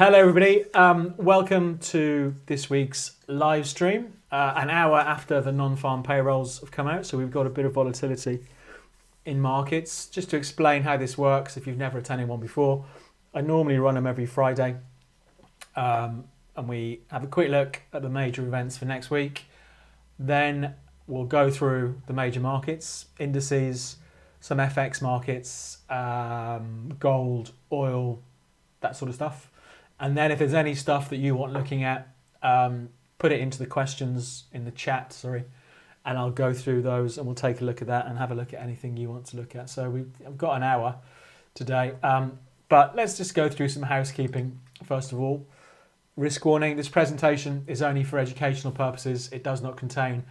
Hello everybody, welcome to this week's live stream, an hour after the non-farm payrolls have come out, so we've got a bit of volatility in markets. Just to explain how this works, if you've never attended one before, I normally run them every Friday, and we have a quick look at the major events for next week. Then we'll go through the major markets, indices, some FX markets, gold, oil, that sort of stuff. And then if there's any stuff that you want looking at, put it into the questions in the chat, and I'll go through those and we'll take a look at that and have a look at anything you want to look at. So I've got an hour today, but let's just go through some housekeeping. First of all, risk warning, this presentation is only for educational purposes. It does not contain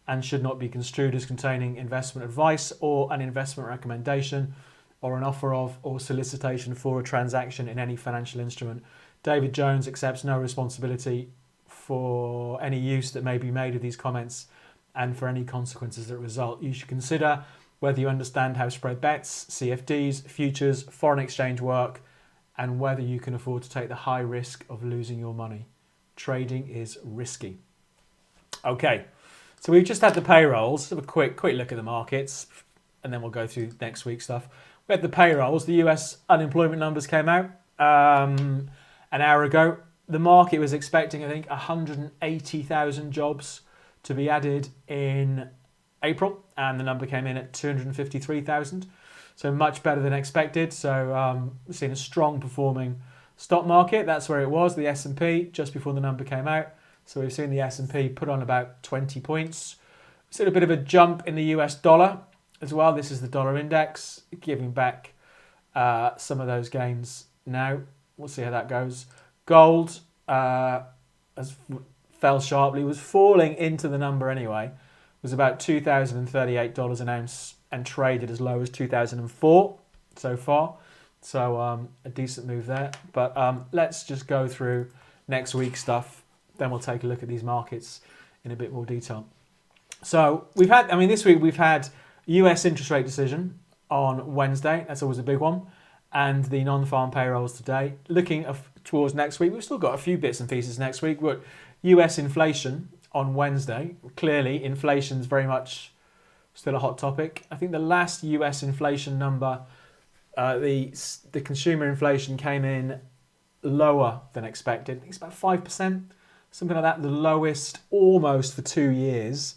and should not be construed as containing investment advice or an investment recommendation or an offer of or solicitation for a transaction in any financial instrument. David Jones accepts no responsibility for any use that may be made of these comments and for any consequences that result. You should consider whether you understand how spread bets, CFDs, futures, foreign exchange work, and whether you can afford to take the high risk of losing your money. Trading is risky. Okay, so we've just had the payrolls. Let's have a quick look at the markets, and then we'll go through next week's stuff. We had the payrolls. The US unemployment numbers came out an hour ago. The market was expecting, I think, 180,000 jobs to be added in April, and the number came in at 253,000. So much better than expected. So we've seen a strong performing stock market. That's where it was, the S&P, just before the number came out. So we've seen the S&P put on about 20 points. We've seen a bit of a jump in the US dollar as well. This is the dollar index, giving back some of those gains now. We'll see how that goes. Gold has fell sharply, was falling into the number anyway. It was about $2,038 an ounce and traded as low as 2004 so far. So a decent move there. But let's just go through next week's stuff. Then we'll take a look at these markets in a bit more detail. So this week we've had US interest rate decision on Wednesday. That's always a big one. And the non-farm payrolls today. Looking towards next week, we've still got a few bits and pieces next week. But US inflation on Wednesday. Clearly, inflation's very much still a hot topic. I think the last US inflation number, the consumer inflation came in lower than expected. I think it's about 5%, something like that. The lowest almost for 2 years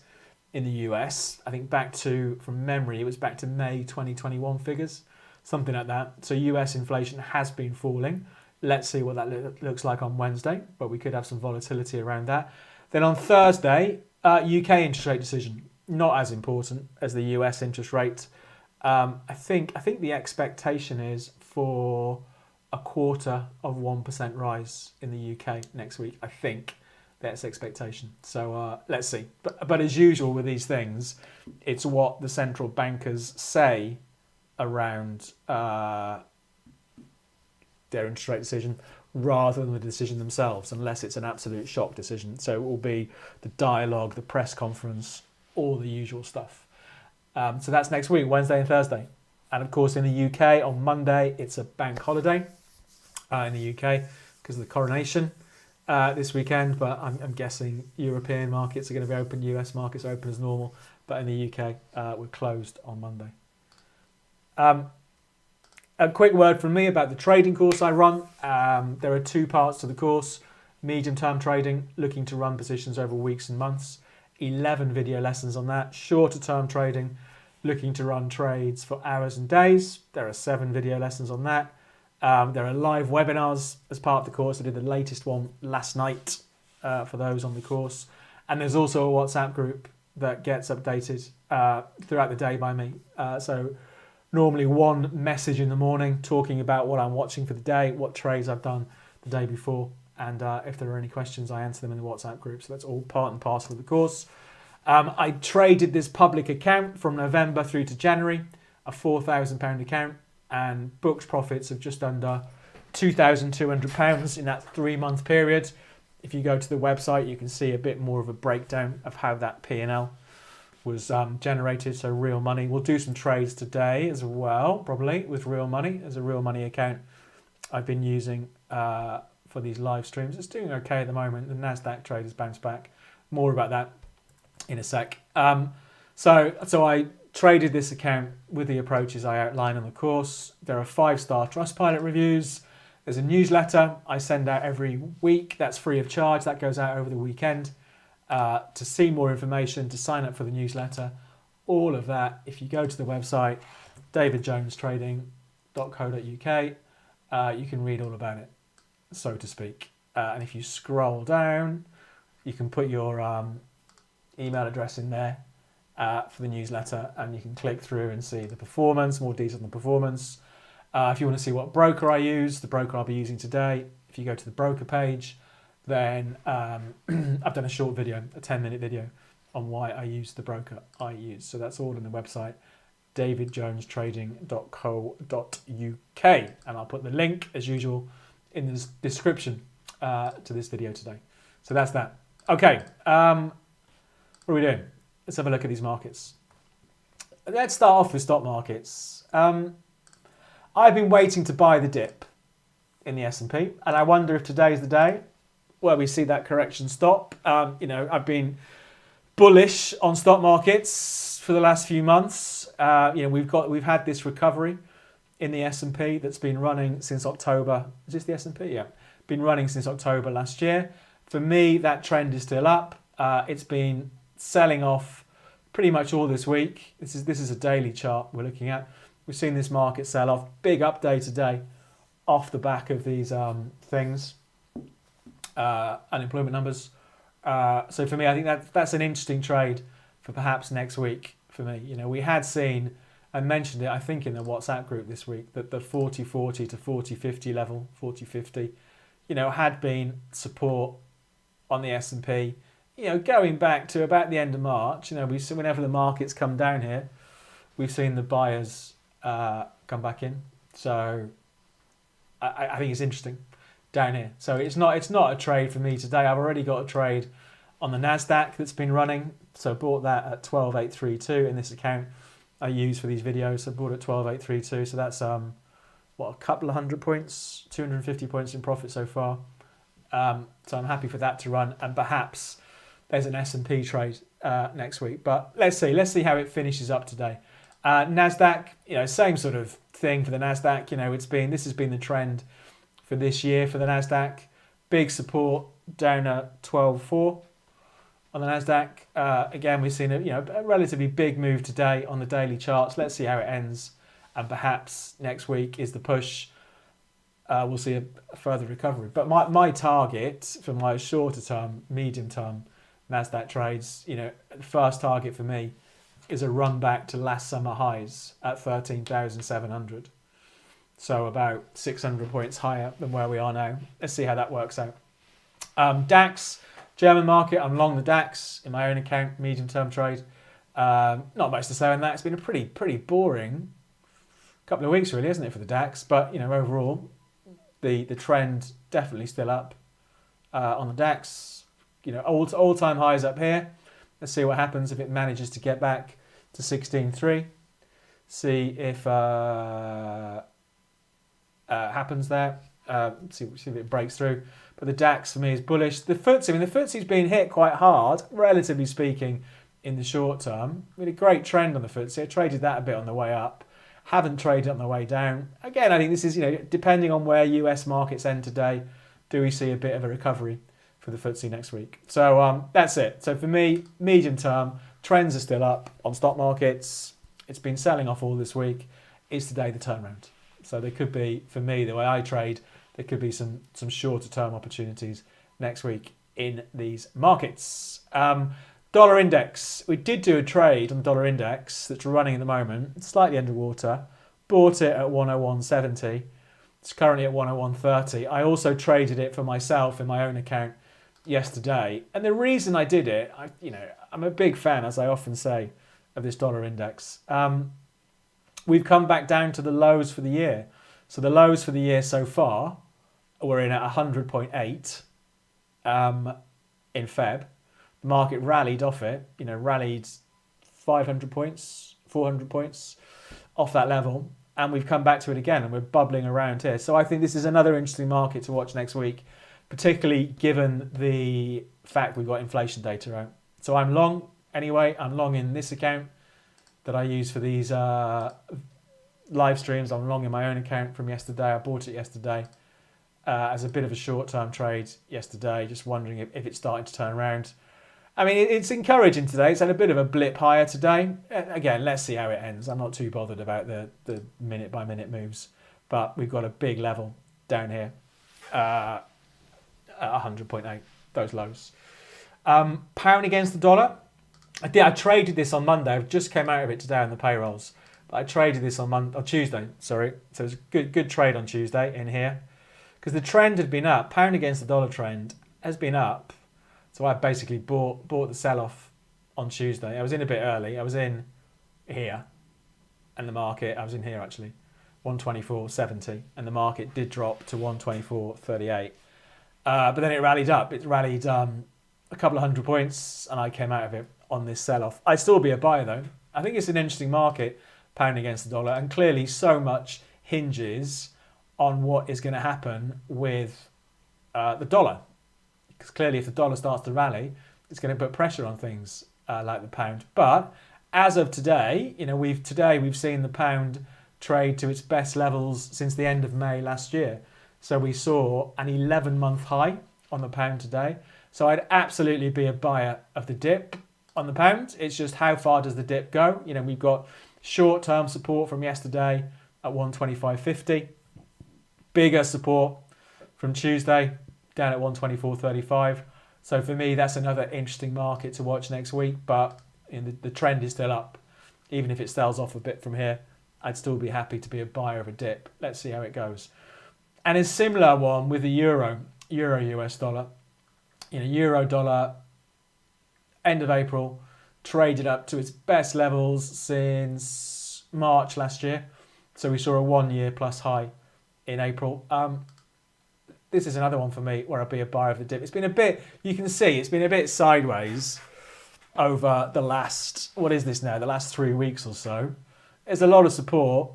in the US. I think from memory, it was back to May 2021 figures. Something like that. So US inflation has been falling. Let's see what that looks like on Wednesday, but we could have some volatility around that. Then on Thursday, UK interest rate decision. Not as important as the US interest rate. I think the expectation is for a 1/4% rise in the UK next week. I think that's expectation. So let's see. But as usual with these things, it's what the central bankers say around their interest rate decision rather than the decision themselves, unless it's an absolute shock decision. So it will be the dialogue, the press conference, all the usual stuff. So that's next week, Wednesday and Thursday. And of course in the UK on Monday, it's a bank holiday in the UK because of the coronation this weekend. But I'm guessing European markets are going to be open, US markets are open as normal. But in the UK, we're closed on Monday. A quick word from me about the trading course I run. There are two parts to the course. Medium-term trading, looking to run positions over weeks and months. 11 video lessons on that. Shorter-term trading, looking to run trades for hours and days. There are 7 video lessons on that. There are live webinars as part of the course. I did the latest one last night for those on the course. And there's also a WhatsApp group that gets updated throughout the day by me. So normally one message in the morning talking about what I'm watching for the day, what trades I've done the day before, and if there are any questions, I answer them in the WhatsApp group. So that's all part and parcel of the course. I traded this public account from November through to January, a £4,000 account, and booked profits of just under £2,200 in that 3-month period. If you go to the website, you can see a bit more of a breakdown of how that P&L was generated, so real money. We'll do some trades today as well, probably with real money. As a real money account I've been using for these live streams. It's doing okay at the moment. The Nasdaq trade has bounced back. More about that in a sec. So I traded this account with the approaches I outline on the course. There are 5-star Trustpilot reviews. There's a newsletter I send out every week. That's free of charge. That goes out over the weekend. To see more information, to sign up for the newsletter, all of that, if you go to the website, davidjonestrading.co.uk, you can read all about it, so to speak. And if you scroll down, you can put your email address in there for the newsletter, and you can click through and see the performance, more detail on the performance. If you want to see what broker I use, the broker I'll be using today, if you go to the broker page, then I've done a short video, a 10-minute video on why I use the broker I use. So that's all on the website, davidjonestrading.co.uk. And I'll put the link, as usual, in the description to this video today. So that's that. Okay, what are we doing? Let's have a look at these markets. Let's start off with stock markets. I've been waiting to buy the dip in the S&P, and I wonder if today's the day where we see that correction stop. I've been bullish on stock markets for the last few months. We've had this recovery in the S&P that's been running since October. Is this the S&P? Yeah, been running since October last year. For me, that trend is still up. It's been selling off pretty much all this week. This is a daily chart we're looking at. We've seen this market sell off. Big update today off the back of these things, unemployment numbers. So for me, I think that's an interesting trade for perhaps next week for me. We had seen, I mentioned it, I think in the WhatsApp group this week, that the 40-40 to 40-50 level, 40-50, had been support on the S&P. Going back to about the end of March, we see whenever the markets come down here, we've seen the buyers come back in. So I think it's interesting down here. So it's not a trade for me today. I've already got a trade on the Nasdaq that's been running. So I bought that at 12,832 in this account I use for these videos. So I bought it at 12,832. So that's a couple of hundred points, 250 points in profit so far. So I'm happy for that to run, and perhaps there's an S&P trade next week. But let's see how it finishes up today. Nasdaq, same sort of thing for the Nasdaq. This has been the trend for this year for the Nasdaq. Big support down at 12.4 on the Nasdaq. Again, we've seen a relatively big move today on the daily charts. Let's see how it ends, and perhaps next week is the push. We'll see a further recovery. But my target for my shorter term, medium term Nasdaq trades, the first target for me is a run back to last summer highs at 13,700. So about 600 points higher than where we are now. Let's see how that works out. DAX, German market, I'm long the DAX in my own account, medium term trade. Not much to say on that. It's been a pretty boring couple of weeks really, isn't it, for the DAX? But overall, the trend definitely still up on the DAX. All-time highs up here. Let's see what happens if it manages to get back to 16.3. See if happens there. See if it breaks through. But the DAX for me is bullish. The FTSE's been hit quite hard, relatively speaking, in the short term. We had a great trend on the FTSE. I traded that a bit on the way up. Haven't traded on the way down. Again, I think this is, depending on where US markets end today, do we see a bit of a recovery for the FTSE next week? So that's it. So for me, medium term, trends are still up on stock markets. It's been selling off all this week. Is today the turnaround? So there could be, for me, the way I trade, there could be some shorter term opportunities next week in these markets. Dollar index. We did do a trade on the dollar index that's running at the moment. It's slightly underwater. Bought it at 101.70. It's currently at 101.30. I also traded it for myself in my own account yesterday. And the reason I did it, I'm a big fan, as I often say, of this dollar index. We've come back down to the lows for the year. So the lows for the year so far, we're in at 100.8 in Feb. The market rallied off it, rallied 500 points, 400 points off that level. and we've come back to it again, and we're bubbling around here. So I think this is another interesting market to watch next week, particularly given the fact we've got inflation data out. So I'm long anyway. I'm long in this account that I use for these live streams. I'm long in my own account from yesterday. I bought it yesterday as a bit of a short-term trade yesterday, just wondering if it's starting to turn around. I mean, it's encouraging today. It's had a bit of a blip higher today. Again, let's see how it ends. I'm not too bothered about the minute-by-minute moves, but we've got a big level down here at 100.8, those lows. Pound against the dollar. I traded this on Monday. I just came out of it today on the payrolls. But I traded this on Tuesday, sorry. So it was a good trade on Tuesday in here. Because the trend had been up. Pound against the dollar trend has been up. So I basically bought the sell-off on Tuesday. I was in a bit early. I was in here. And the market, I was in here actually. 124.70. And the market did drop to 124.38. But then it rallied up. It rallied a couple of 100 points. And I came out of it on this sell-off. I'd still be a buyer though. I think it's an interesting market, pound against the dollar. And clearly so much hinges on what is going to happen with the dollar. Because clearly if the dollar starts to rally, it's going to put pressure on things like the pound. But as of today, we've seen the pound trade to its best levels since the end of May last year. So we saw an 11-month high on the pound today. So I'd absolutely be a buyer of the dip on the pound. It's just how far does the dip go? We've got short-term support from yesterday at 125.50. Bigger support from Tuesday down at 124.35. So for me, that's another interesting market to watch next week. But the trend is still up. Even if it sells off a bit from here, I'd still be happy to be a buyer of a dip. Let's see how it goes. And a similar one with the euro US dollar. Euro dollar end of April traded up to its best levels since March last year. So we saw a 1 year plus high in April. This is another one for me where I'd be a buyer of the dip. It's been a bit, you can see, it's been a bit sideways over the last, what is this now, the last 3 weeks or so. There's a lot of support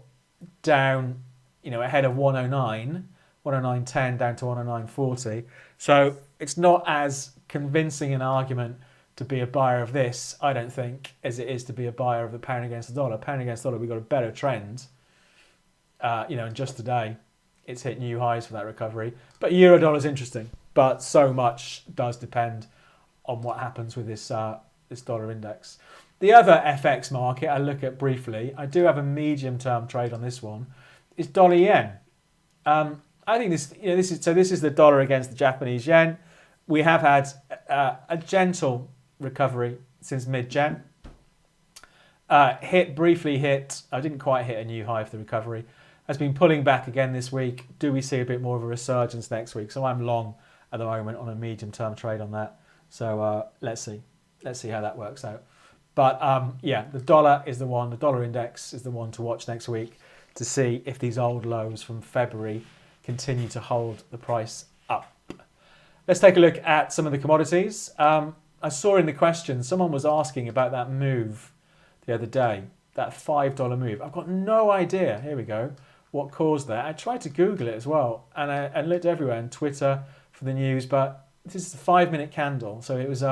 down, ahead of 109, 109.10 down to 109.40. So it's not as convincing an argument to be a buyer of this, I don't think, as it is to be a buyer of the pound against the dollar. Pound against the dollar, we've got a better trend. And just today, it's hit new highs for that recovery. But euro dollar is interesting. But so much does depend on what happens with this dollar index. The other FX market I look at briefly, I do have a medium-term trade on this one, is dollar yen. I think this is the dollar against the Japanese yen. We have had a gentle recovery since mid-Jan. Briefly hit, I didn't quite hit a new high for the recovery. Has been pulling back again this week. Do we see a bit more of a resurgence next week? So I'm long at the moment on a medium-term trade on that. So let's see how that works out. But the dollar is the one. The dollar index is the one to watch next week to see if these old lows from February continue to hold the price up. Let's take a look at some of the commodities. I saw in the question someone was asking about that move the other day, that $5 move. I've got no idea. Here we go. What caused that? I tried to Google it as well, and I looked everywhere on Twitter for the news, but this is a 5-minute candle. So it was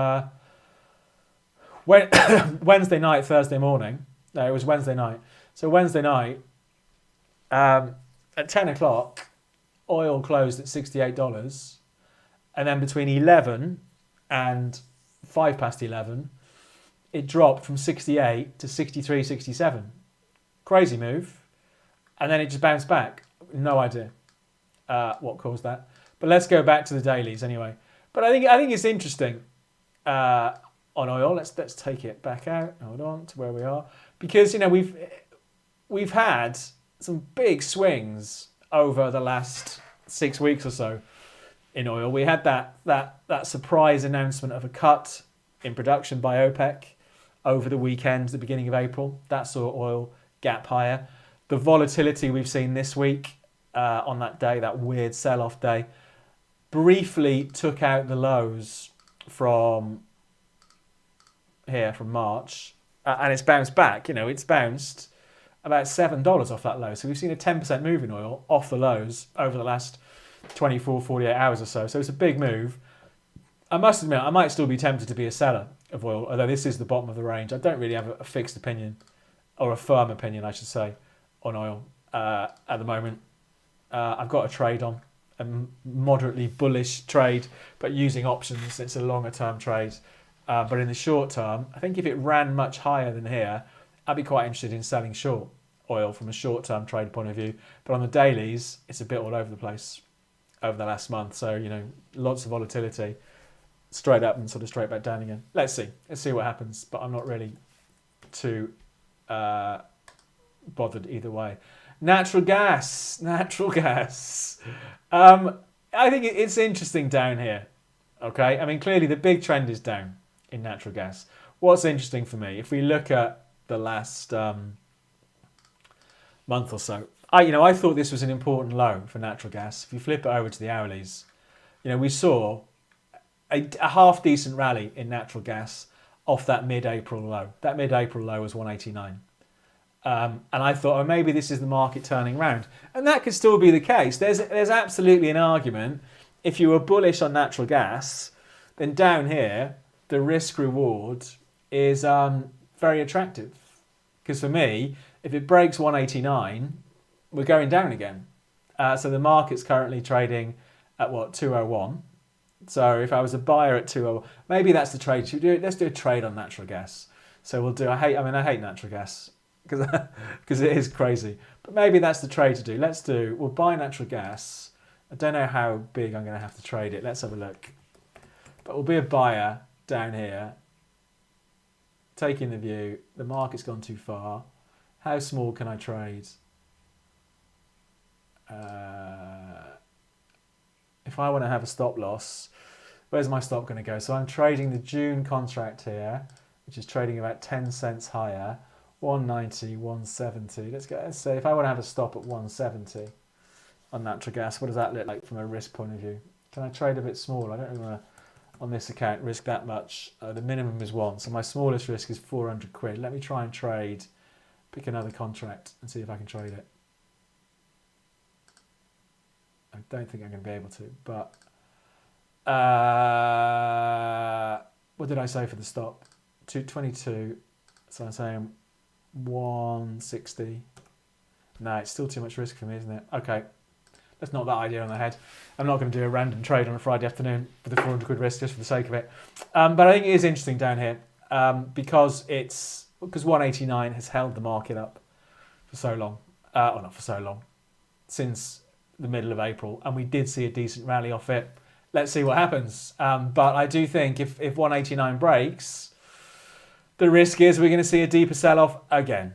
Wednesday night, Thursday morning. No, it was Wednesday night. So Wednesday night at 10 o'clock, oil closed at $68, and then between 11 and 5 past 11, it dropped from 68 to 63, 67. Crazy move. And then it just bounced back. No idea what caused that. But let's go back to the dailies anyway. But I think it's interesting on oil. Let's take it back out. Hold on to where we are. Because we've had some big swings over the last 6 weeks or so in oil. We had that surprise announcement of a cut in production by OPEC over the weekend, the beginning of April. That saw oil gap higher. The volatility we've seen this week on that day, that weird sell-off day, briefly took out the lows from here, from March, and it's bounced back. It's bounced about $7 off that low. So we've seen a 10% move in oil off the lows over the last 24, 48 hours or so. So it's a big move. I must admit, I might still be tempted to be a seller of oil, although this is the bottom of the range. I don't really have a fixed opinion, or a firm opinion, I should say, on oil at the moment. I've got a trade on, a moderately bullish trade, but using options. It's a longer term trade. But in the short term, I think if it ran much higher than here, I'd be quite interested in selling short oil from a short term trade point of view. But on the dailies, it's a bit all over the place over the last month. So, lots of volatility, straight up and sort of straight back down again. Let's see what happens. But I'm not really too bothered either way. Natural gas. I think it's interesting down here. Okay, I mean, clearly the big trend is down in natural gas. What's interesting for me, if we look at the last month or so, I thought this was an important low for natural gas. If you flip it over to the hourlies, we saw a half decent rally in natural gas off that mid-April low. That mid-April low was 189. And I thought, maybe this is the market turning round. And that could still be the case. There's absolutely an argument. If you were bullish on natural gas, then down here, the risk-reward is very attractive. Because for me, if it breaks 189, we're going down again. So the market's currently trading at, 201. So if I was a buyer at 201, maybe that's the trade. Should we do it? Let's do a trade on natural gas. So we'll do, I hate natural gas because it is crazy. But maybe that's the trade to do. We'll buy natural gas. I don't know how big I'm going to have to trade it. Let's have a look. But we'll be a buyer down here, taking the view, the market's gone too far. How small can I trade? If I want to have a stop loss, where's my stop going to go? So I'm trading the June contract here, which is trading about 10 cents higher, 190, 170. Let's say if I want to have a stop at 170 on natural gas, what does that look like from a risk point of view? Can I trade a bit smaller? I don't really want to, on this account, risk that much. The minimum is 1, so my smallest risk is 400 quid. Let me try and pick another contract and see if I can trade it. I don't think I'm going to be able to, but what did I say for the stop? 222, so I'm saying 160. No, it's still too much risk for me, isn't it? Okay, let's knock that idea on the head. I'm not going to do a random trade on a Friday afternoon with a 400 quid risk just for the sake of it. But I think it is interesting down here because 189 has held the market up for so long. Or not for so long, since the middle of April, and we did see a decent rally off it. Let's see what happens. But I do think if 189 breaks, the risk is we're going to see a deeper sell-off again.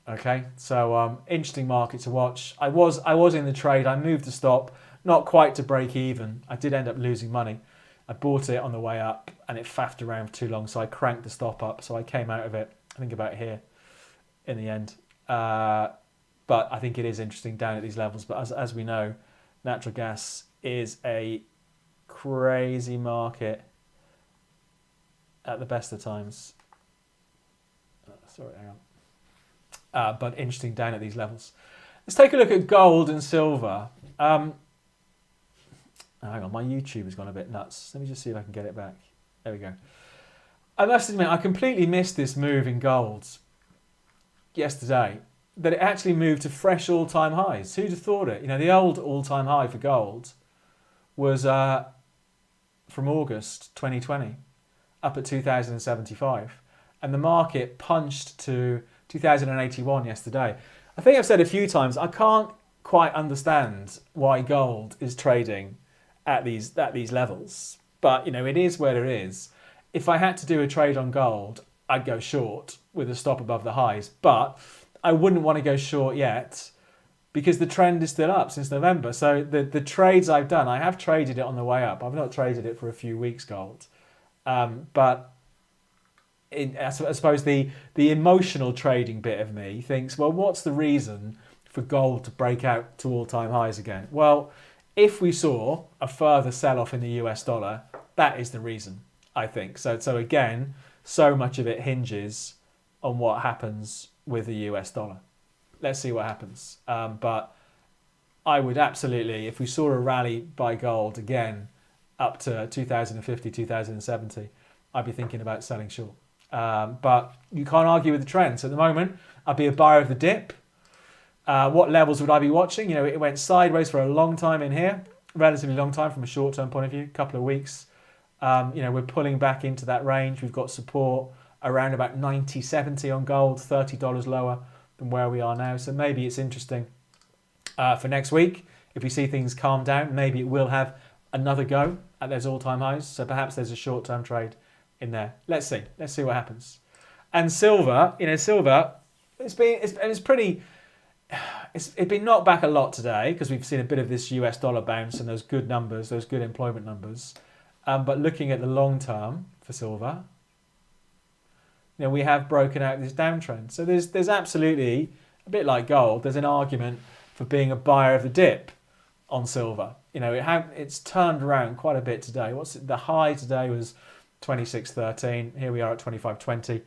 Okay, so interesting market to watch. I was in the trade. I moved the stop, not quite to break even. I did end up losing money. I bought it on the way up, and it faffed around for too long, so I cranked the stop up. So I came out of it, I think about here, in the end. But I think it is interesting down at these levels. But as we know, natural gas is a crazy market at the best of times. Sorry, hang on. But interesting down at these levels. Let's take a look at gold and silver. Hang on, my YouTube has gone a bit nuts. Let me just see if I can get it back. There we go. I must admit, I completely missed this move in gold yesterday. That it actually moved to fresh all-time highs. Who'd have thought it? The old all-time high for gold was from August 2020, up at 2,075. And the market punched to 2,081 yesterday. I think I've said a few times, I can't quite understand why gold is trading at these levels. But, it is where it is. If I had to do a trade on gold, I'd go short with a stop above the highs. But I wouldn't want to go short yet because the trend is still up since November. So the trades I've done, I have traded it on the way up. I've not traded it for a few weeks, gold. But I suppose the emotional trading bit of me thinks, well, what's the reason for gold to break out to all-time highs again? Well, if we saw a further sell-off in the US dollar, that is the reason, I think. So again, so much of it hinges on what happens with the US dollar. let's see what happens. But I would absolutely, if we saw a rally by gold again up to 2050, 2070, I'd be thinking about selling short. But you can't argue with the trend. So at the moment, I'd be a buyer of the dip. What levels would I be watching? It went sideways for a long time in here, relatively long time from a short-term point of view, couple of weeks. We're pulling back into that range. We've got support around about 90.70 on gold, $30 lower than where we are now. So maybe it's interesting for next week. If we see things calm down, maybe it will have another go at those all-time highs. So perhaps there's a short-term trade in there. Let's see. Let's see what happens. And silver, silver, it's been knocked back a lot today because we've seen a bit of this US dollar bounce and those good numbers, those good employment numbers. But looking at the long term for silver, we have broken out this downtrend. So there's absolutely, a bit like gold, there's an argument for being a buyer of the dip on silver. It's turned around quite a bit today. The high today was 26.13. Here we are at 25.20.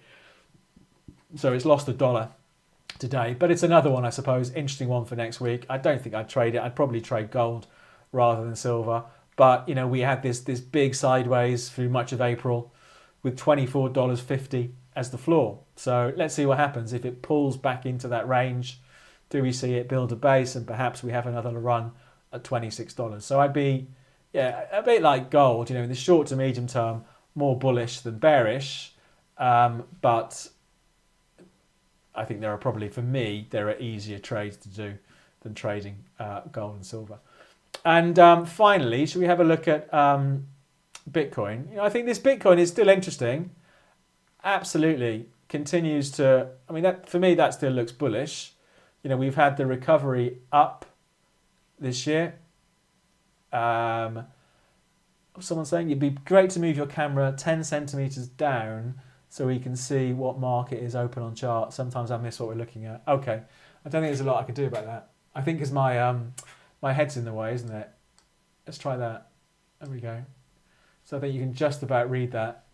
So it's lost $1 today, but it's another one, I suppose, interesting one for next week. I don't think I'd trade it. I'd probably trade gold rather than silver. But we had this big sideways through much of April with $24.50 as the floor. So let's see what happens. If it pulls back into that range, do we see it build a base and perhaps we have another run at $26? So I'd be a bit like gold, in the short to medium term, more bullish than bearish. But I think there are easier trades to do than trading gold and silver. And finally, should we have a look at Bitcoin? I think this Bitcoin is still interesting. Absolutely continues to. For me, that still looks bullish. We've had the recovery up this year. Someone's saying it'd be great to move your camera 10 centimeters down so we can see what market is open on chart. Sometimes I miss what we're looking at. Okay, I don't think there's a lot I can do about that. I think because my head's in the way, isn't it? Let's try that. There we go. So I think you can just about read that.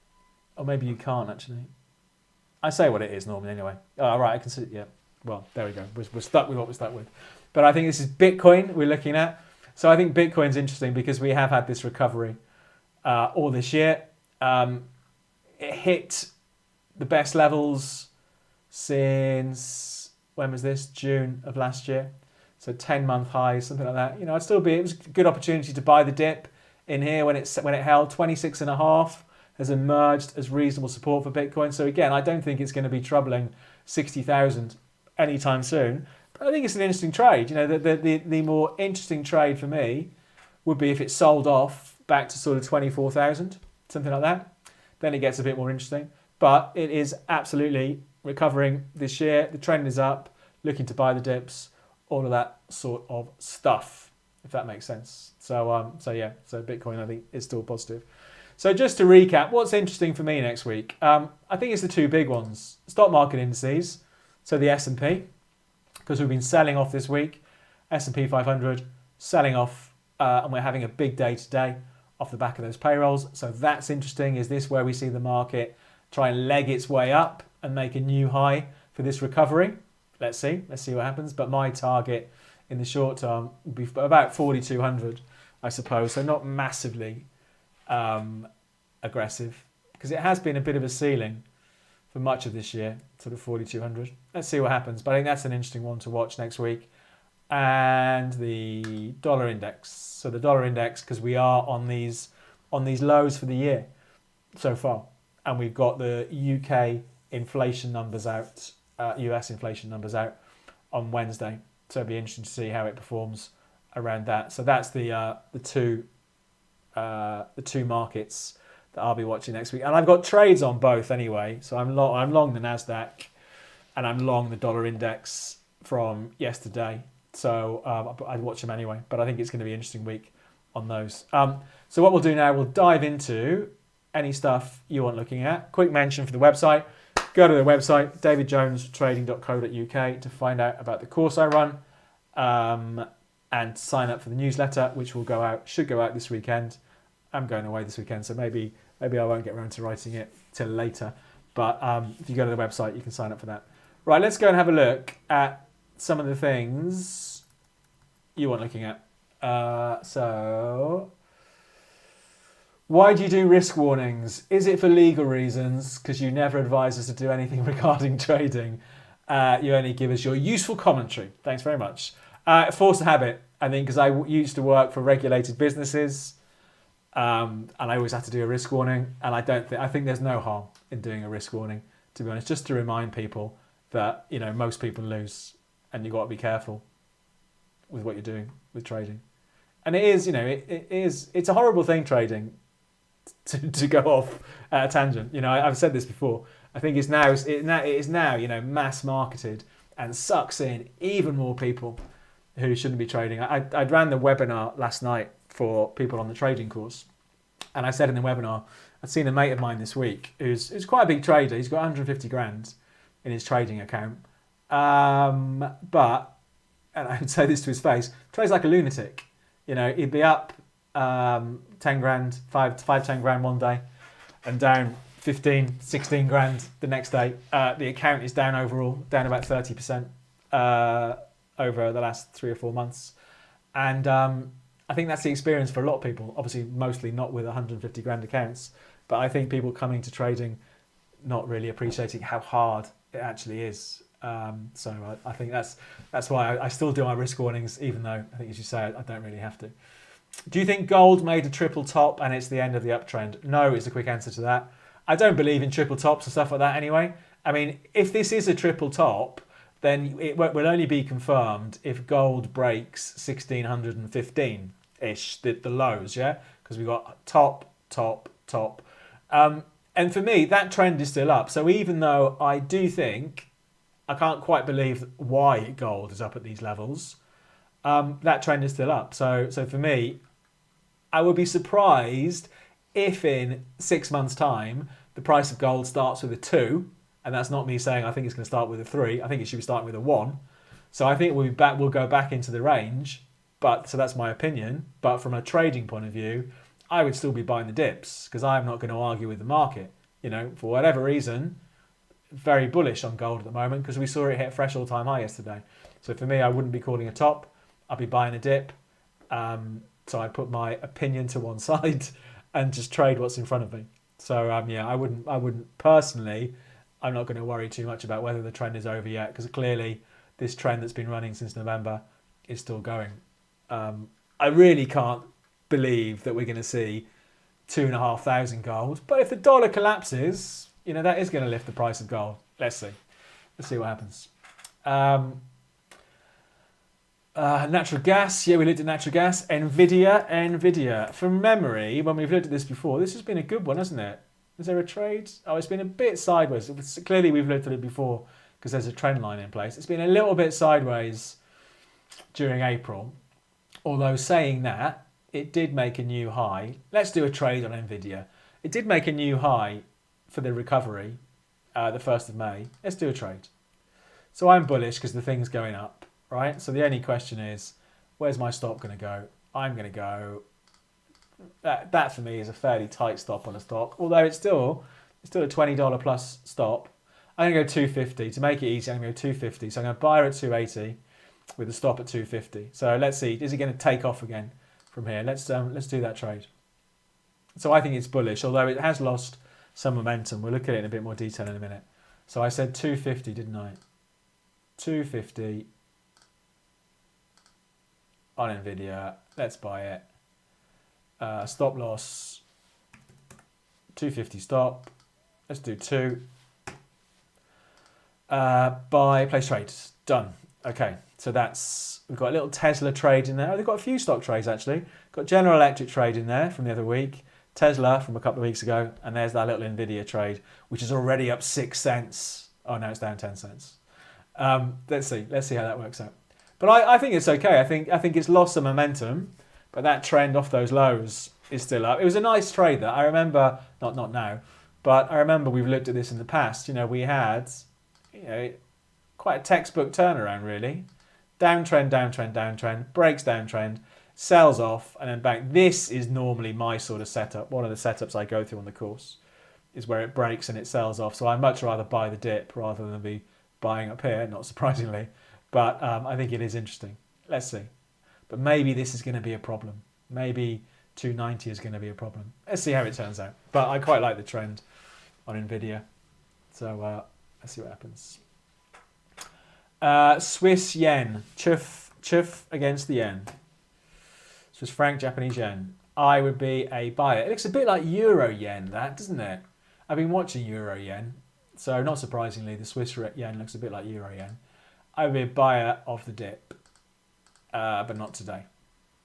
Or maybe you can't, actually. I say what it is normally anyway. Oh, right, I can see it. Yeah. Well, there we go. We're stuck with what we're stuck with. But I think this is Bitcoin we're looking at. So I think Bitcoin's interesting because we have had this recovery all this year. It hit the best levels since, when was this? June of last year. So 10-month highs, something like that. It was a good opportunity to buy the dip in here when it held 26.5, has emerged as reasonable support for Bitcoin. So again, I don't think it's going to be troubling 60,000 anytime soon. But I think it's an interesting trade. The more interesting trade for me would be if it sold off back to sort of 24,000, something like that. Then it gets a bit more interesting. But it is absolutely recovering this year. The trend is up, looking to buy the dips, all of that sort of stuff, if that makes sense. So Bitcoin, I think, is still positive. So just to recap, what's interesting for me next week? I think it's the two big ones. Stock market indices, so the S&P, because we've been selling off this week. S&P 500 selling off, and we're having a big day today off the back of those payrolls. So that's interesting. Is this where we see the market try and leg its way up and make a new high for this recovery? Let's see what happens. But my target in the short term would be about 4,200, I suppose. So not massively aggressive, because it has been a bit of a ceiling for much of this year, sort of 4,200. Let's see what happens. But I think that's an interesting one to watch next week. And the dollar index. So the dollar index, because we are on these lows for the year so far, and we've got the UK inflation numbers out, US inflation numbers out on Wednesday. So it'll be interesting to see how it performs around that. So that's the two markets that I'll be watching next week, and I've got trades on both anyway. So I'm long the Nasdaq, and I'm long the dollar index from yesterday. So I'd watch them anyway. But I think it's going to be an interesting week on those. So what we'll do now, we'll dive into any stuff you want looking at. Quick mention for the website. Go to the website, davidjonestrading.co.uk, to find out about the course I run, and sign up for the newsletter, which should go out this weekend. I'm going away this weekend, so maybe I won't get around to writing it till later. But if you go to the website, you can sign up for that. Right, let's go and have a look at some of the things you want looking at. So, why do you do risk warnings? Is it for legal reasons? Because you never advise us to do anything regarding trading. You only give us your useful commentary. Thanks very much. Force of habit, I think, because I used to work for regulated businesses, and I always have to do a risk warning. And I think there's no harm in doing a risk warning, to be honest, just to remind people that, you know, most people lose, and you've got to be careful with what you're doing with trading. And it is, you know, it's a horrible thing, trading, to go off at a tangent. You know, I've said this before. I think it is now, you know, mass marketed and sucks in even more people who shouldn't be trading. I ran the webinar last night for people on the trading course, and I said in the webinar, I'd seen a mate of mine this week who's quite a big trader. He's got 150 grand in his trading account, but, and I would say this to his face, trades like a lunatic. You know, he'd be up 10 grand, 10 grand one day, and down 15, 16 grand the next day. The account is down overall, down about 30% over the last 3 or 4 months. And I think that's the experience for a lot of people. Obviously, mostly not with 150 grand accounts, but I think people coming to trading not really appreciating how hard it actually is. So I think that's why I still do my risk warnings, even though I think, as you say, I don't really have to. Do you think gold made a triple top and it's the end of the uptrend? No is the quick answer to that. I don't believe in triple tops and stuff like that anyway. I mean, if this is a triple top, then it will only be confirmed if gold breaks 1615-ish, the lows, yeah? Because we've got top, top, top. And for me, that trend is still up. So even though I do think, I can't quite believe why gold is up at these levels, that trend is still up. So for me, I would be surprised if in 6 months' time, the price of gold starts with a 2, and that's not me saying I think it's going to start with a 3. I think it should be starting with a 1. So I think we'll go back into the range. So that's my opinion. But from a trading point of view, I would still be buying the dips because I'm not going to argue with the market. You know, for whatever reason, very bullish on gold at the moment because we saw it hit a fresh all-time high yesterday. So for me, I wouldn't be calling a top. I'd be buying a dip. So I put my opinion to one side and just trade what's in front of me. So yeah, I wouldn't personally. I'm not going to worry too much about whether the trend is over yet because clearly this trend that's been running since November is still going. I really can't believe that we're going to see 2,500 gold. But if the dollar collapses, you know, that is going to lift the price of gold. Let's see. Let's see what happens. Natural gas. Yeah, we looked at natural gas. Nvidia. From memory, when we've looked at this before, this has been a good one, hasn't it? Is there a trade? Oh, it's been a bit sideways. Clearly, we've looked at it before because there's a trend line in place. It's been a little bit sideways during April. Although saying that, it did make a new high. Let's do a trade on Nvidia. It did make a new high for the recovery, the 1st of May. Let's do a trade. So I'm bullish because the thing's going up, right? So the only question is, where's my stop going to go? I'm going to go... That for me is a fairly tight stop on a stock, although it's still a $20 plus stop. I'm going to go 250 to make it easy. I'm going to go 250. So I'm going to buy her at 280 with a stop at 250. So let's see, is it going to take off again from here? Let's do that trade. So I think it's bullish, although it has lost some momentum. We'll look at it in a bit more detail in a minute. So I said 250, didn't I? 250 on Nvidia. Let's buy it. Stop loss, 250 stop. Let's do 2. Buy, place trade. Done. Okay, so we've got a little Tesla trade in there. Oh, they've got a few stock trades actually. Got General Electric trade in there from the other week. Tesla from a couple of weeks ago. And there's that little Nvidia trade, which is already up 6 cents. Oh, no, it's down 10 cents. Let's see how that works out. But I think it's okay. I think it's lost some momentum. But that trend off those lows is still up. It was a nice trade that I remember, not now, but I remember we've looked at this in the past. You know, we had, you know, quite a textbook turnaround really. Downtrend, downtrend, downtrend, breaks downtrend, sells off, and then back. This is normally my sort of setup. One of the setups I go through on the course is where it breaks and it sells off. So I'd much rather buy the dip rather than be buying up here, not surprisingly. But I think it is interesting. Let's see. But maybe this is going to be a problem. Maybe 290 is going to be a problem. Let's see how it turns out. But I quite like the trend on Nvidia. So let's see what happens. Swiss yen. Chuff against the yen. Swiss franc, Japanese yen. I would be a buyer. It looks a bit like euro yen, that, doesn't it? I've been watching euro yen. So not surprisingly, the Swiss yen looks a bit like euro yen. I would be a buyer of the dip. But not today.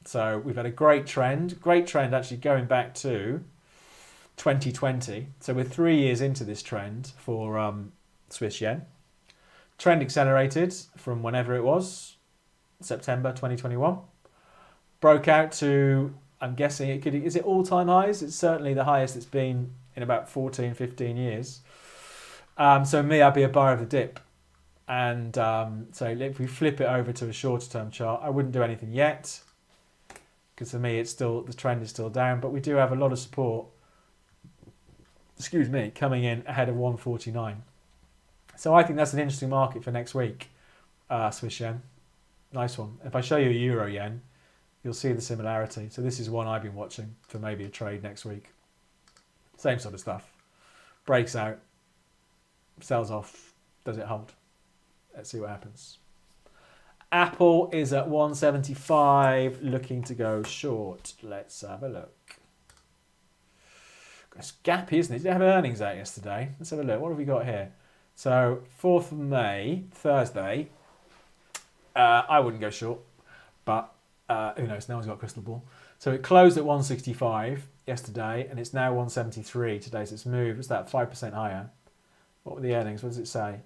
So we've had a great trend actually going back to 2020. So we're 3 years into this trend for Swiss yen. Trend accelerated from whenever it was, September 2021. Broke out to, I'm guessing is it all-time highs? It's certainly the highest it's been in about 14, 15 years. So me, I'd be a buyer of the dip. And so if we flip it over to a shorter term chart, I wouldn't do anything yet because for me the trend is still down, but we do have a lot of support, coming in ahead of 149. So I think that's an interesting market for next week, Swiss yen. Nice one. If I show you euro yen, you'll see the similarity. So this is one I've been watching for maybe a trade next week. Same sort of stuff. Breaks out, sells off, does it hold? Let's see what happens. Apple is at 175, looking to go short. Let's have a look. It's gappy, isn't it? Did they have earnings out yesterday? Let's have a look. What have we got here? So 4th of May, Thursday. I wouldn't go short, but who knows? No one's got a crystal ball. So it closed at 165 yesterday, and it's now 173 today. So it's moved. It's that 5% higher. What were the earnings? What does it say?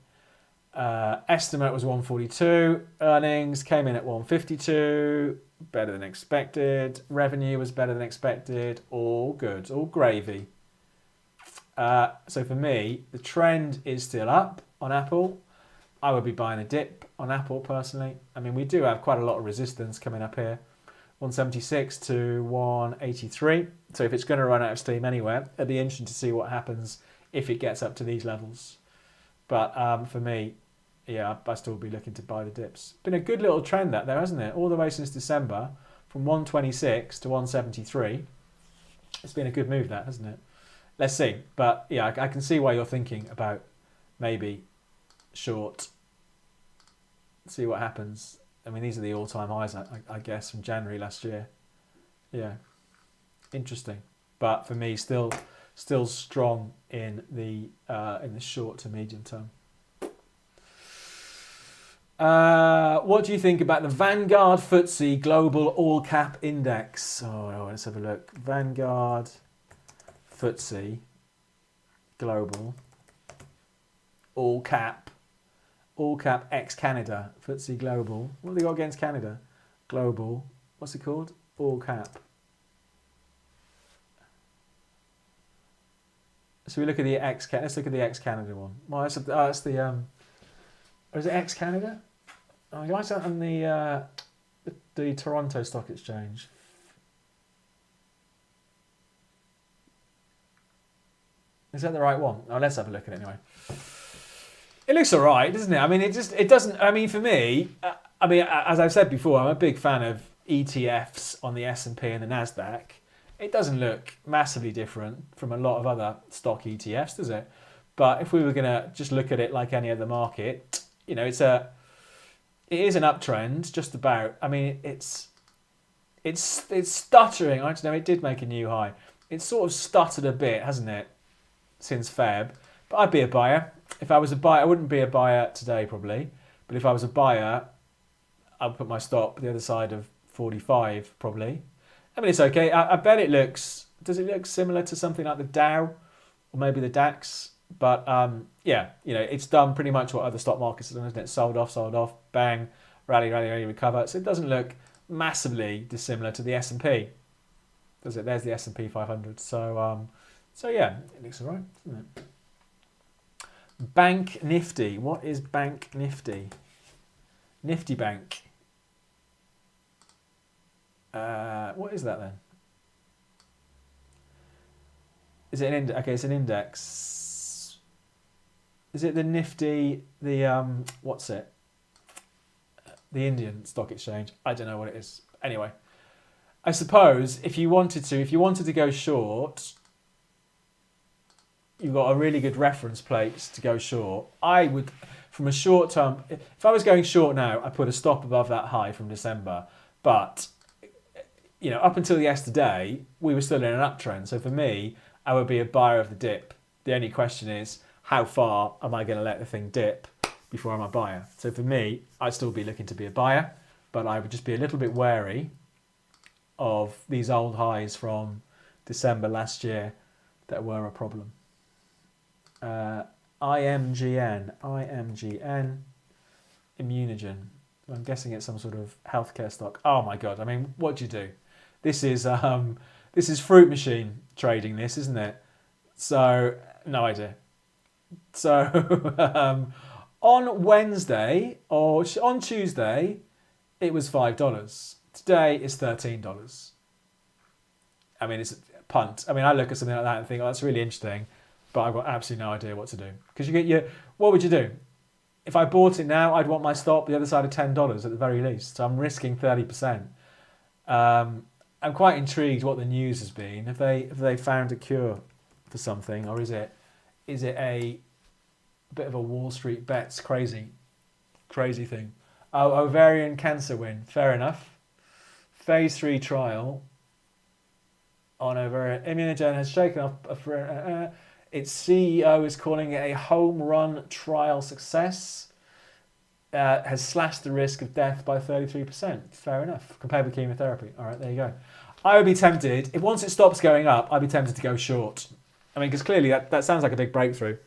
Estimate was 142. Earnings came in at 152. Better than expected. Revenue was better than expected. All good. All gravy. So for me, the trend is still up on Apple. I would be buying a dip on Apple personally. I mean, we do have quite a lot of resistance coming up here. 176 to 183. So if it's going to run out of steam anywhere, it'd be interesting to see what happens if it gets up to these levels. But for me, yeah, I still be looking to buy the dips. Been a good little trend that there, hasn't it? All the way since December, from 126 to 173. It's been a good move, that, hasn't it? Let's see. But yeah, I can see why you're thinking about maybe short. See what happens. I mean, these are the all-time highs, I guess, from January last year. Yeah, interesting. But for me, still strong in the short to medium term. What do you think about the Vanguard FTSE Global All Cap Index? Oh, let's have a look. Vanguard FTSE Global All Cap ex Canada FTSE Global. What have they got against Canada? Global. What's it called? All Cap. So we look at the let's look at the ex-Canada one. Well, that's the or is it ex-Canada? Oh, you like that on the Toronto Stock Exchange. Is that the right one? Oh, let's have a look at it anyway. It looks all right, doesn't it? I mean, it doesn't. I mean, for me, I mean, as I've said before, I'm a big fan of ETFs on the S&P and the Nasdaq. It doesn't look massively different from a lot of other stock ETFs, does it? But if we were going to just look at it like any other market, you know, it is an uptrend, just about. I mean, it's stuttering. I don't know. It did make a new high. It's sort of stuttered a bit, hasn't it, since Feb? But I'd be a buyer. If I was a buyer, I wouldn't be a buyer today probably. But if I was a buyer, I'd put my stop the other side of 45 probably. I mean, it's okay. I bet it looks. Does it look similar to something like the Dow or maybe the DAX? But yeah, you know, it's done pretty much what other stock markets have done, isn't it? Sold off, bang, rally, recover. So it doesn't look massively dissimilar to the S&P, does it? There's the S&P 500. So yeah, it looks alright, doesn't it? Bank Nifty. What is Bank Nifty? Nifty Bank. What is that then? Is it an index? Okay, it's an index. Is it the Nifty? The what's it? The Indian stock exchange. I don't know what it is. Anyway, I suppose if you wanted to go short, you've got a really good reference place to go short. I would, from a short term, if I was going short now, I put a stop above that high from December. But up until yesterday, we were still in an uptrend. So for me, I would be a buyer of the dip. The only question is, how far am I going to let the thing dip before I'm a buyer? So for me, I'd still be looking to be a buyer, but I would just be a little bit wary of these old highs from December last year that were a problem. IMGN, Immunogen. I'm guessing it's some sort of healthcare stock. Oh my god! I mean, what do you do? This is fruit machine trading. This isn't it? So no idea. So on Wednesday or on Tuesday, it was $5. Today it's $13. I mean, it's a punt. I mean, I look at something like that and think, oh, that's really interesting, but I've got absolutely no idea what to do. Because what would you do? If I bought it now, I'd want my stop the other side of $10 at the very least. So I'm risking 30%. I'm quite intrigued what the news has been. Have they found a cure for something, or is it a bit of a Wall Street bets crazy thing? Oh, ovarian cancer win. Fair enough. Phase 3 trial on ovarian. Immunogen has shaken off. Its CEO is calling it a home run trial success. Has slashed the risk of death by 33%. Fair enough. Compared with chemotherapy. All right, there you go. I would be tempted, if once it stops going up, I'd be tempted to go short. I mean, because clearly that sounds like a big breakthrough.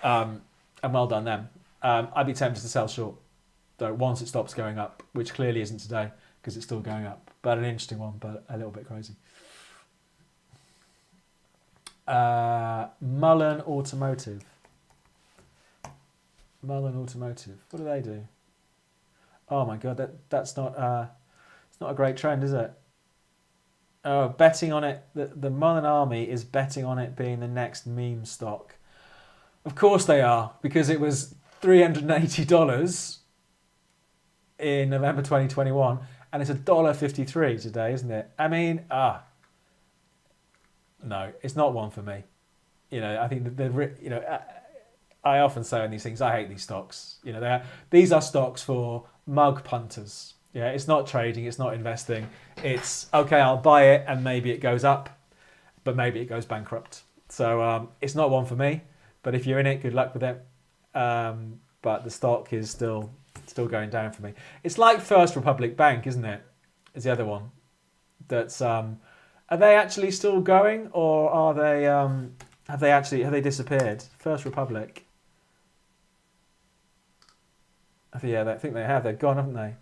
And well done them. I'd be tempted to sell short, though, once it stops going up, which clearly isn't today because it's still going up. But an interesting one, but a little bit crazy. Mullen Automotive. What do they do? Oh my god, that's not it's not a great trend, is it? Oh, betting on it. The Mullen Army is betting on it being the next meme stock. Of course they are, because it was $380 in November 2021, and it's $1.53 today, isn't it? I mean, no, it's not one for me. I think I often say on these things, I hate these stocks. These are stocks for mug punters. Yeah, it's not trading, it's not investing. It's okay, I'll buy it and maybe it goes up, but maybe it goes bankrupt. So it's not one for me. But if you're in it, good luck with it. But the stock is still going down for me. It's like First Republic Bank, isn't it? Is the other one. That's are they actually still going, or are they have they disappeared? First Republic. I think they have. They've gone, haven't they?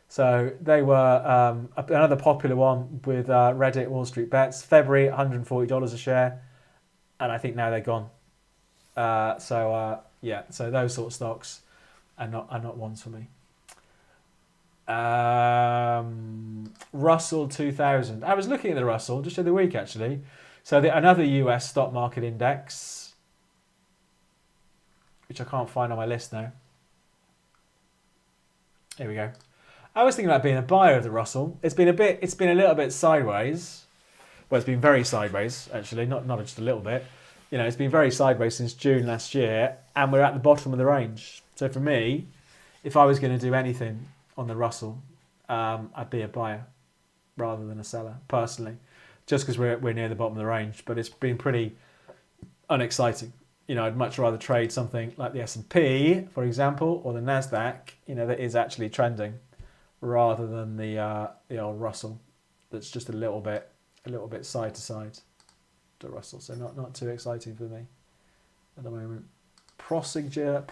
So they were another popular one with Reddit Wall Street Bets. February, $140 a share, and I think now they're gone. So those sort of stocks are not ones for me. Russell 2000. I was looking at the Russell just the other week actually. So another US stock market index, which I can't find on my list now. Here we go. I was thinking about being a buyer of the Russell. It's been a little bit sideways. Well, it's been very sideways actually, not just a little bit. It's been very sideways since June last year, and we're at the bottom of the range. So for me, if I was going to do anything on the Russell, I'd be a buyer rather than a seller, personally, just because we're near the bottom of the range. But it's been pretty unexciting. I'd much rather trade something like the S&P, for example, or the Nasdaq, that is actually trending, rather than the old Russell that's just a little bit side to side. The Russell, so not too exciting for me at the moment. Prosegur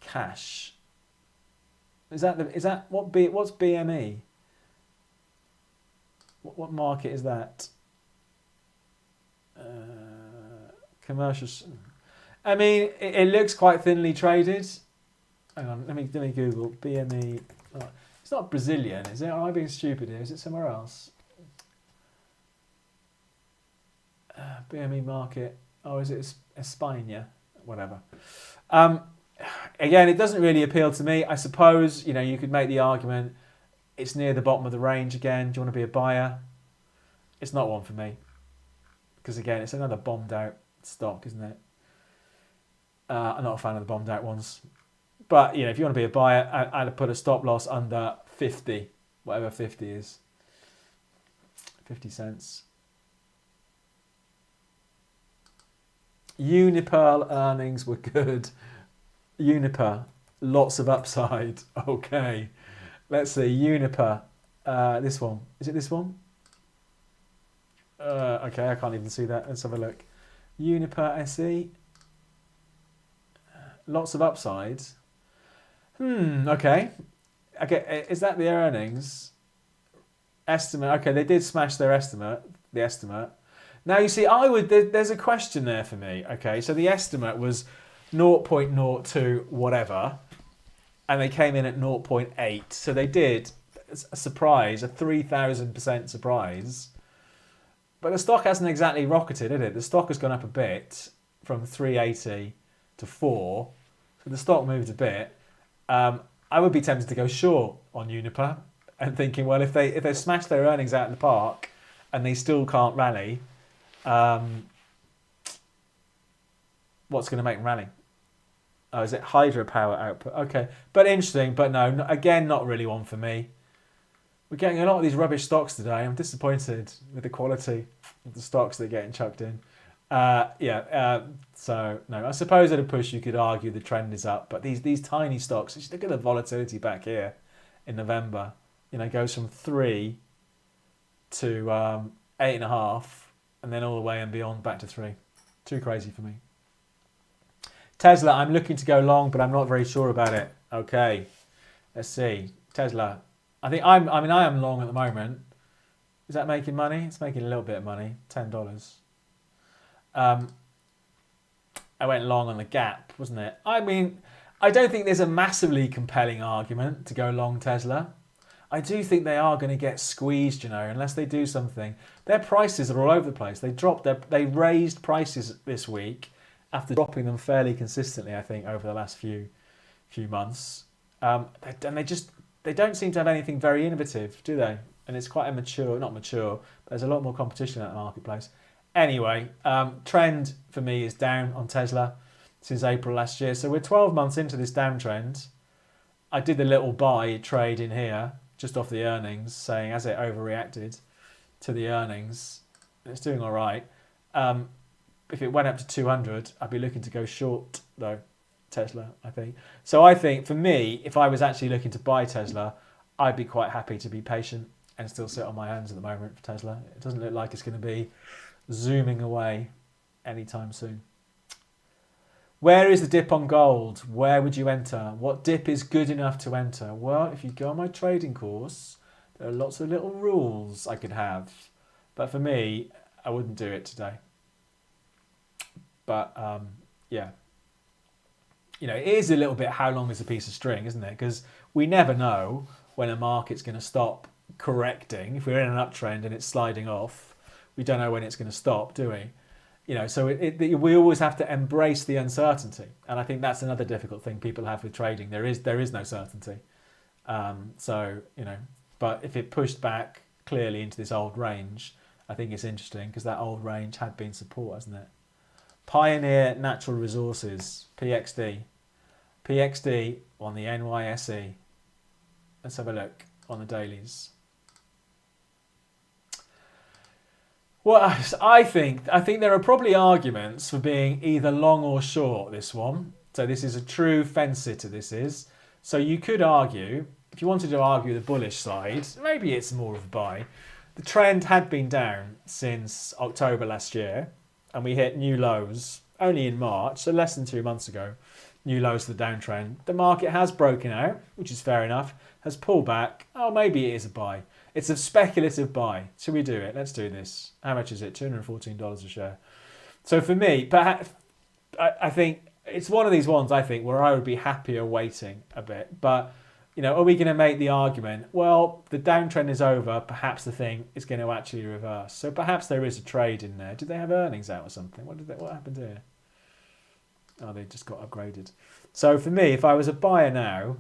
cash. What's BME? What market is that? Commercial. I mean, it looks quite thinly traded. Hang on, let me Google BME. Oh, it's not Brazilian, is it? Am I being stupid here? Is it somewhere else? BME market. Oh, is it España? Whatever. Again, it doesn't really appeal to me. I suppose, you could make the argument it's near the bottom of the range again. Do you want to be a buyer? It's not one for me. Because again, it's another bombed out stock, isn't it? I'm not a fan of the bombed out ones. But, if you want to be a buyer, I'd put a stop loss under 50, whatever 50 is. 50 cents. Unipearl earnings were good. Uniper, lots of upside. Okay. Let's see, Uniper. This one. Is it this one? Okay, I can't even see that. Let's have a look. Uniper SE. Lots of upside. Okay. Okay, is that the earnings? Estimate. Okay, they did smash their estimate. The estimate. Now, you see, there's a question there for me. Okay, so the estimate was 0.02 whatever, and they came in at 0.8. So they did a surprise, a 3,000% surprise. But the stock hasn't exactly rocketed, has it? The stock has gone up a bit from 380 to 4. So the stock moved a bit. I would be tempted to go short on Uniper and thinking, well, if they smash their earnings out in the park and they still can't rally, what's going to make them rally? Oh, is it hydropower output? Okay, but interesting. But no, again, not really one for me. We're getting a lot of these rubbish stocks today. I'm disappointed with the quality of the stocks that are getting chucked in. So no, I suppose at a push you could argue the trend is up, but these tiny stocks, just look at the volatility back here in November. Goes from 3 to 8.5, and then all the way and beyond back to 3. Too crazy for me. Tesla, I'm looking to go long, but I'm not very sure about it. Okay, let's see. Tesla, I am long at the moment. Is that making money? It's making a little bit of money, $10. I went long on the gap, wasn't it? I don't think there's a massively compelling argument to go long Tesla. I do think they are going to get squeezed, unless they do something. Their prices are all over the place. They raised prices this week after dropping them fairly consistently, I think, over the last few months. And they don't seem to have anything very innovative, do they? And it's quite not mature, but there's a lot more competition in the marketplace. Anyway, trend for me is down on Tesla since April last year. So we're 12 months into this downtrend. I did the little buy trade in here, just off the earnings, saying as it overreacted to the earnings, it's doing all right. If it went up to 200, I'd be looking to go short, though, Tesla, I think. So I think, for me, if I was actually looking to buy Tesla, I'd be quite happy to be patient and still sit on my hands at the moment for Tesla. It doesn't look like it's going to be zooming away anytime soon. Where is the dip on gold? Where would you enter? What dip is good enough to enter? Well, if you go on my trading course, there are lots of little rules I could have. But for me, I wouldn't do it today. But, it is a little bit how long is a piece of string, isn't it? Because we never know when a market's going to stop correcting. If we're in an uptrend and it's sliding off, we don't know when it's going to stop, do we? So we always have to embrace the uncertainty. And I think that's another difficult thing people have with trading. There is no certainty. But if it pushed back clearly into this old range, I think it's interesting because that old range had been support, hasn't it? Pioneer Natural Resources, PXD. PXD on the NYSE. Let's have a look on the dailies. Well, I think there are probably arguments for being either long or short this one. So this is a true fence sitter, this is. So you could argue, if you wanted to argue the bullish side, maybe it's more of a buy. The trend had been down since October last year, and we hit new lows only in March, so less than 2 months ago. New lows for the downtrend. The market has broken out, which is fair enough, has pulled back. Oh, maybe it is a buy. It's a speculative buy. Should we do it? Let's do this. How much is it? $214 a share. So for me, perhaps I think it's one of these ones, I think, where I would be happier waiting a bit. But, are we going to make the argument, well, the downtrend is over, perhaps the thing is going to actually reverse. So perhaps there is a trade in there. Did they have earnings out or something? What happened here? Oh, they just got upgraded. So for me, if I was a buyer now,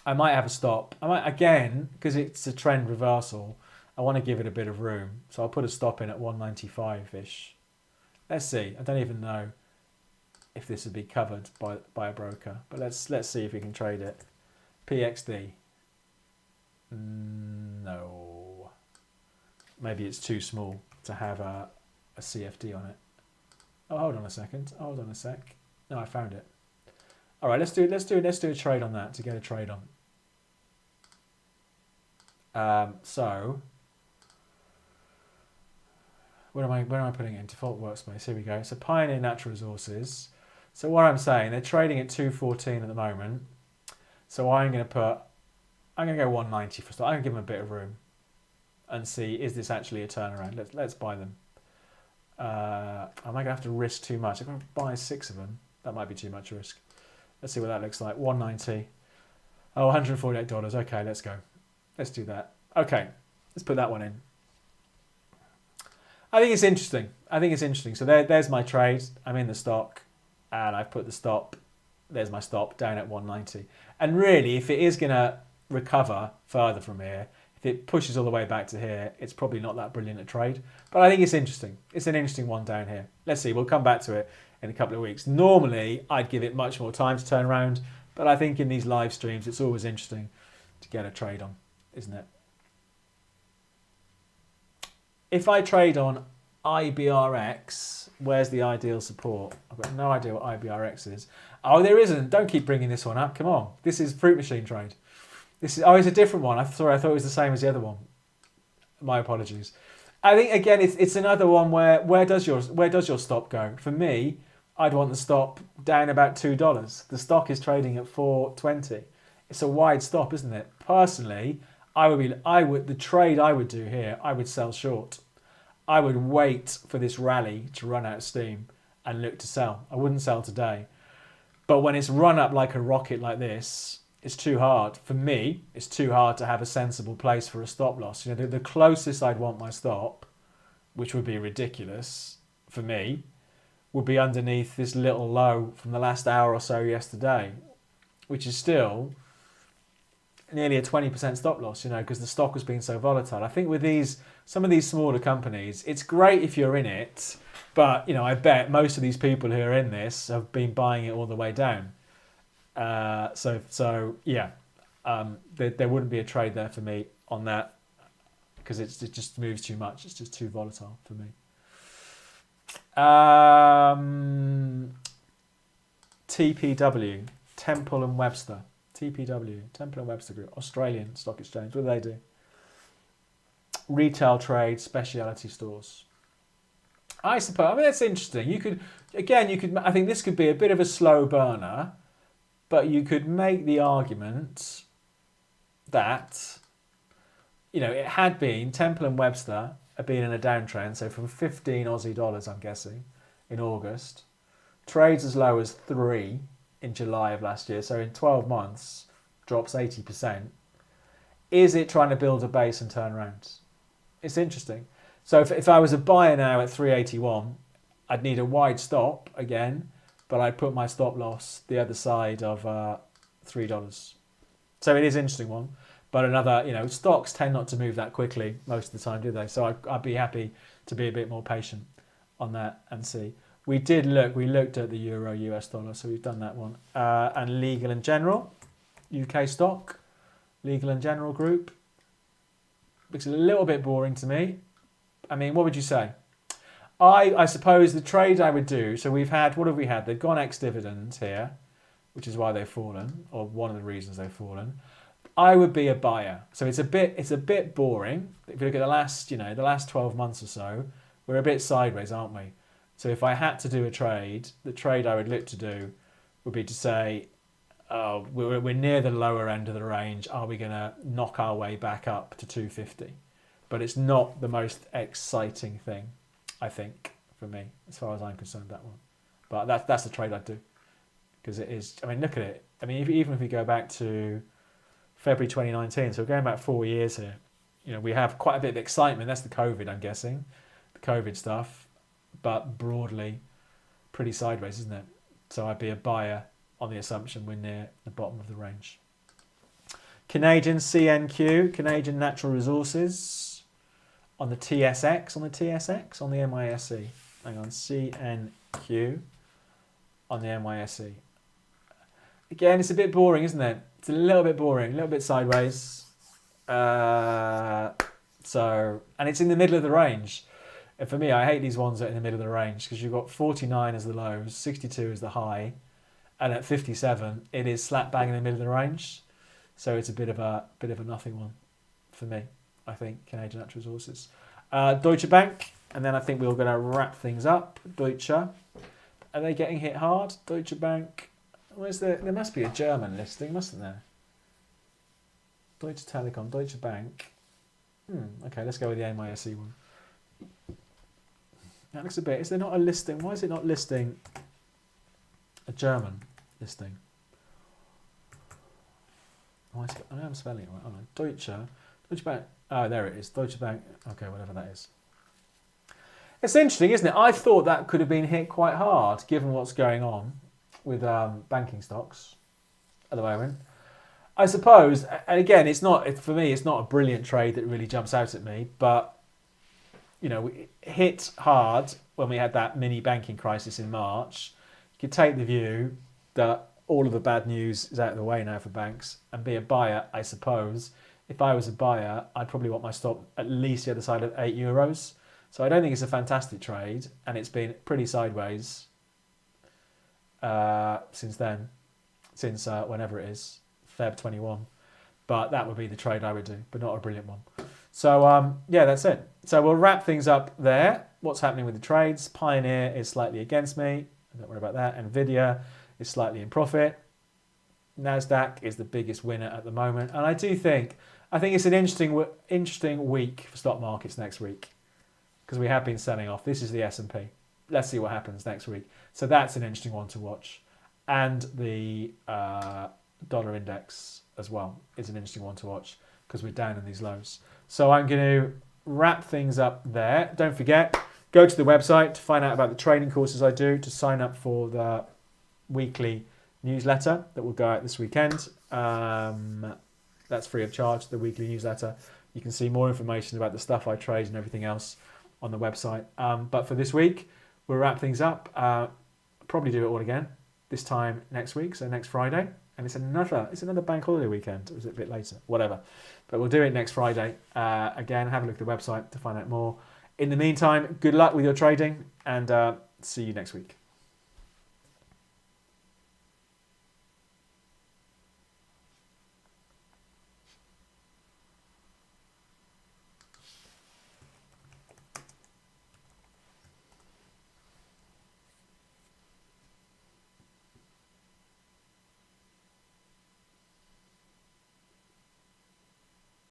I might have a stop. I might, again, because it's a trend reversal, I want to give it a bit of room. So I'll put a stop in at 195-ish. Let's see. I don't even know if this would be covered by a broker. But let's see if we can trade it. PXD. No. Maybe it's too small to have a CFD on it. Oh, hold on a second. Hold on a sec. No, I found it. All right, let's do a trade on that to get a trade on. So where am I putting it in? Default workspace. Here we go. So Pioneer Natural Resources. So what I'm saying, they're trading at 214 at the moment. So I'm going to go 190 for start. I'm going to give them a bit of room and see, is this actually a turnaround? Let's buy them. Am I going to have to risk too much? I'm going to buy 6 of them. That might be too much risk. Let's see what that looks like. 190. Oh, $148. Okay, let's go. Let's do that. Okay, let's put that one in. I think it's interesting. So there's my trade. I'm in the stock, and I've put the stop. There's my stop down at 190. And really, if it is going to recover further from here, if it pushes all the way back to here, it's probably not that brilliant a trade. But I think it's interesting. It's an interesting one down here. Let's see. We'll come back to it in a couple of weeks. Normally, I'd give it much more time to turn around. But I think in these live streams, it's always interesting to get a trade on, isn't it? If I trade on IBRX, where's the ideal support? I've got no idea what IBRX is. Oh, there isn't. Don't keep bringing this one up. Come on. This is Fruit Machine Trade. This is, oh, it's a different one. Sorry, I thought it was the same as the other one. My apologies. I think, again, it's another one where does your stop go? For me, I'd want the stop down about $2. The stock is trading at 420. It's a wide stop, isn't it? Personally, the trade I would do here, I would sell short. I would wait for this rally to run out of steam and look to sell. I wouldn't sell today. But when it's run up like a rocket like this, it's too hard. For me, it's too hard to have a sensible place for a stop loss. You know, the closest I'd want my stop, which would be ridiculous for me, would be underneath this little low from the last hour or so yesterday, which is still nearly a 20% stop loss, you know, because the stock was being so volatile. I think with some of these smaller companies, it's great if you're in it, but, you know, I bet most of these people who are in this have been buying it all the way down. So yeah, there wouldn't be a trade there for me on that because it just moves too much. It's just too volatile for me. TPW, Temple and Webster. TPW, Temple and Webster Group, Australian Stock Exchange. What do they do? Retail trade, specialty stores. I suppose. I mean, that's interesting. You could. I think this could be a bit of a slow burner, but you could make the argument that, you know, it had been Temple and Webster had been in a downtrend. So from 15 Aussie dollars, I'm guessing, in August, trades as low as 3 in July of last year. So in 12 months, drops 80%. Is it trying to build a base and turn around? It's interesting. So if I was a buyer now at 381, I'd need a wide stop again, but I'd put my stop loss the other side of $3. So it is an interesting one. But another, you know, stocks tend not to move that quickly most of the time, do they? So I'd be happy to be a bit more patient on that and see. We looked at the euro US dollar, so we've done that one. And Legal and General, UK stock, Legal and General Group. Looks a little bit boring to me. I mean, what would you say? I suppose the trade I would do, so we've had, what have we had? They've gone ex-dividend here, which is why they've fallen, or one of the reasons they've fallen. I would be a buyer. So it's a bit boring. If you look at the last 12 months or so, we're a bit sideways, aren't we? So if I had to do a trade, the trade I would look to do would be to say, oh, we're near the lower end of the range. Are we going to knock our way back up to 250? But it's not the most exciting thing, I think, for me, as far as I'm concerned, that one. But that's the trade I'd do. Because it is, I mean, look at it. I mean, even if we go back to February 2019, so we're going back 4 years here, you know, we have quite a bit of excitement. That's the COVID, I'm guessing, the COVID stuff. But broadly, pretty sideways, isn't it? So I'd be a buyer on the assumption we're near the bottom of the range. Canadian CNQ, Canadian Natural Resources, on the TSX, on the NYSE. Hang on, CNQ on the NYSE. Again, it's a bit boring, isn't it? It's a little bit boring, a little bit sideways. And it's in the middle of the range. And for me, I hate these ones that are in the middle of the range because you've got 49 as the lows, 62 as the high, and at 57, it is slap bang in the middle of the range. So it's a bit of a nothing one for me, I think, Canadian Natural Resources. Deutsche Bank, and then I think we're going to wrap things up. Deutsche, are they getting hit hard? Deutsche Bank, there must be a German listing, mustn't there? Deutsche Telekom, Deutsche Bank. Okay, let's go with the NYSE one. That looks a bit, is there not a listing? Why is it not listing a German listing? I know I'm spelling it right. Oh, no. Deutsche Bank. Oh, there it is. Deutsche Bank. Okay, whatever that is. It's interesting, isn't it? I thought that could have been hit quite hard, given what's going on with banking stocks at the moment. I suppose, and again, for me, it's not a brilliant trade that really jumps out at me, but it hit hard when we had that mini banking crisis in March. You could take the view that all of the bad news is out of the way now for banks and be a buyer, I suppose. If I was a buyer, I'd probably want my stop at least the other side of €8. So I don't think it's a fantastic trade, and it's been pretty sideways since then, since whenever it is, Feb 21. But that would be the trade I would do, but not a brilliant one. So yeah, that's it. So we'll wrap things up there. What's happening with the trades? Pioneer is slightly against me. Don't worry about that. Nvidia is slightly in profit. Nasdaq is the biggest winner at the moment, and I think it's an interesting week for stock markets next week because we have been selling off. This is the S&P. Let's see what happens next week. So that's an interesting one to watch, and the dollar index as well is an interesting one to watch because we're down in these lows. So I'm going to wrap things up there. Don't forget, go to the website to find out about the training courses I do, to sign up for the weekly newsletter that will go out this weekend. That's free of charge, the weekly newsletter. You can see more information about the stuff I trade and everything else on the website. But for this week, we'll wrap things up. Probably do it all again this time next week, so next Friday. And it's another bank holiday weekend. Or is it a bit later? Whatever. But we'll do it next Friday. Again, have a look at the website to find out more. In the meantime, good luck with your trading, and see you next week.